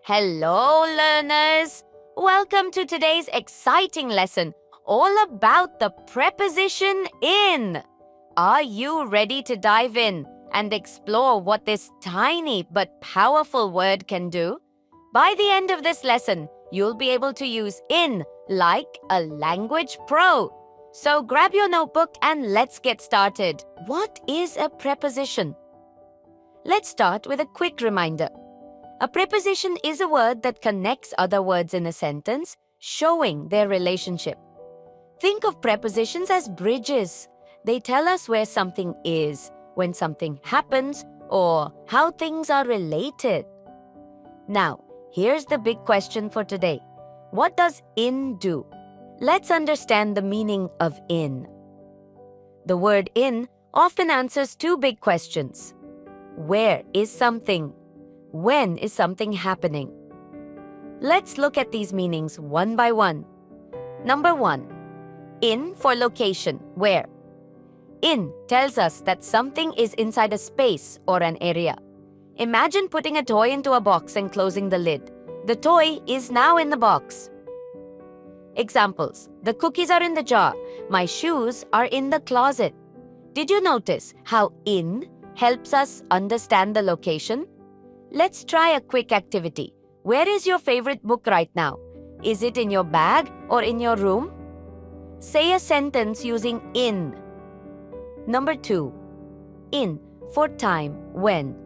Hello, learners! Welcome to today's exciting lesson all about the preposition in. Are you ready to dive in and explore what this tiny but powerful word can do? By the end of this lesson, you'll be able to use in like a language pro. So grab your notebook and let's get started. What is a preposition? Let's start with a quick reminder. A preposition is a word that connects other words in a sentence, showing their relationship. Think of prepositions as bridges. They tell us where something is, when something happens, or how things are related. Now, here's the big question for today. What does in do? Let's understand the meaning of in. The word in often answers two big questions. Where is something? When is something happening? Let's look at these meanings one by one. Number 1. In for location, where. In tells us that something is inside a space or an area. Imagine putting a toy into a box and closing the lid. The toy is now in the box. Examples. The cookies are in the jar. My shoes are in the closet. Did you notice how in helps us understand the location? Let's try a quick activity. Where is your favorite book right now? Is it in your bag or in your room? Say a sentence using in. Number 2. In for time, when.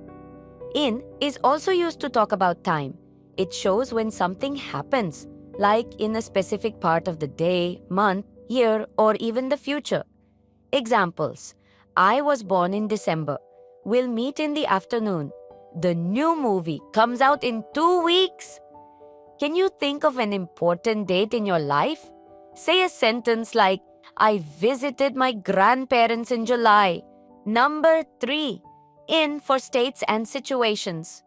In is also used to talk about time. It shows when something happens, like in a specific part of the day, month, year, or even the future. Examples. I was born in December. We'll meet in the afternoon. The new movie comes out in 2 weeks. Can you think of an important date in your life? Say a sentence like, I visited my grandparents in July. Number 3. In for states and situations.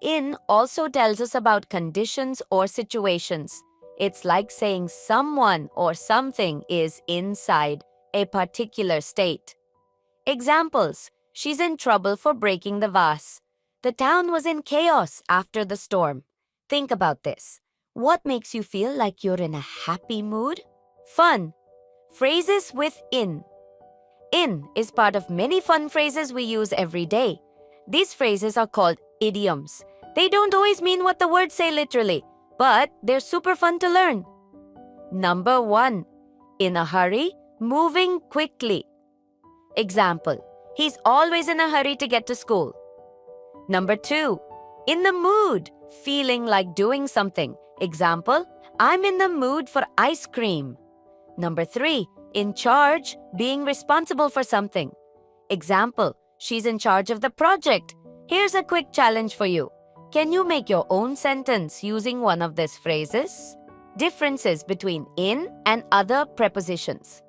In also tells us about conditions or situations. It's like saying someone or something is inside a particular state. Examples. She's in trouble for breaking the vase. The town was in chaos after the storm. Think about this. What makes you feel like you're in a happy mood? Fun. Phrases with in. In is part of many fun phrases we use every day. These phrases are called idioms. They don't always mean what the words say literally, but they're super fun to learn. Number 1. In a hurry, moving quickly. Example. He's always in a hurry to get to school. Number 2. In the mood, feeling like doing something. Example, I'm in the mood for ice cream. Number 3. In charge, being responsible for something. Example, she's in charge of the project. Here's a quick challenge for you. Can you make your own sentence using one of these phrases? Differences between in and other prepositions.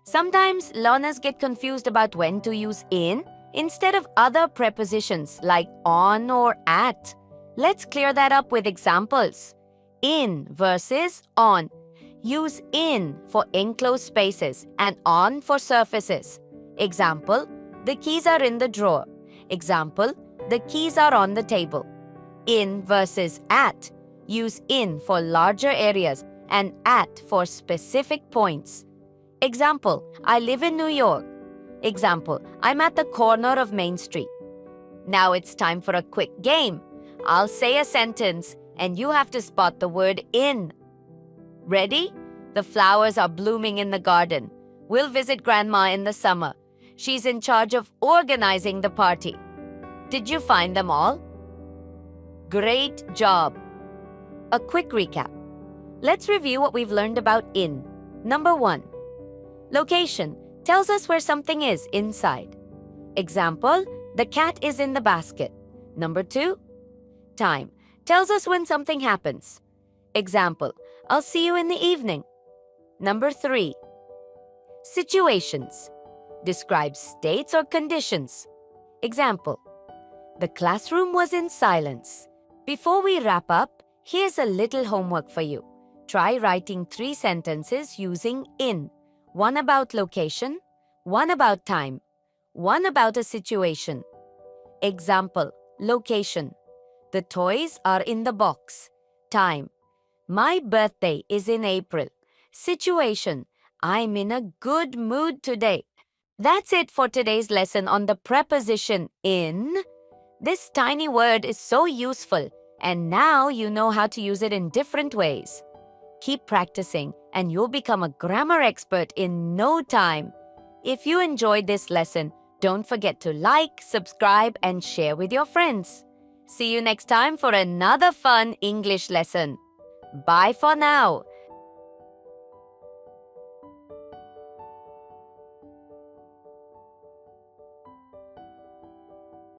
Sometimes learners get confused about when to use in instead of other prepositions like on or at. Let's clear that up with examples. In versus on. Use in for enclosed spaces and on for surfaces. Example, the keys are in the drawer. Example, the keys are on the table. In versus at. Use in for larger areas and at for specific points. Example, I live in New York. Example, I'm at the corner of Main Street. Now it's time for a quick game. I'll say a sentence and you have to spot the word in. Ready? The flowers are blooming in the garden. We'll visit Grandma in the summer. She's in charge of organizing the party. Did you find them all? Great job! A quick recap. Let's review what we've learned about in. Number 1. Location tells us where something is inside. Example, the cat is in the basket. Number 2. Time tells us when something happens. Example, I'll see you in the evening. Number 3. Situations describes states or conditions. Example, the classroom was in silence. Before we wrap up, here's a little homework for you. Try writing 3 sentences using in. One about location, one about time, one about a situation. Example, location. The toys are in the box. Time. My birthday is in April. Situation. I'm in a good mood today. That's it for today's lesson on the preposition in. This tiny word is so useful, and now you know how to use it in different ways. Keep practicing, and you'll become a grammar expert in no time. If you enjoyed this lesson, don't forget to like, subscribe, and share with your friends. See you next time for another fun English lesson. Bye for now.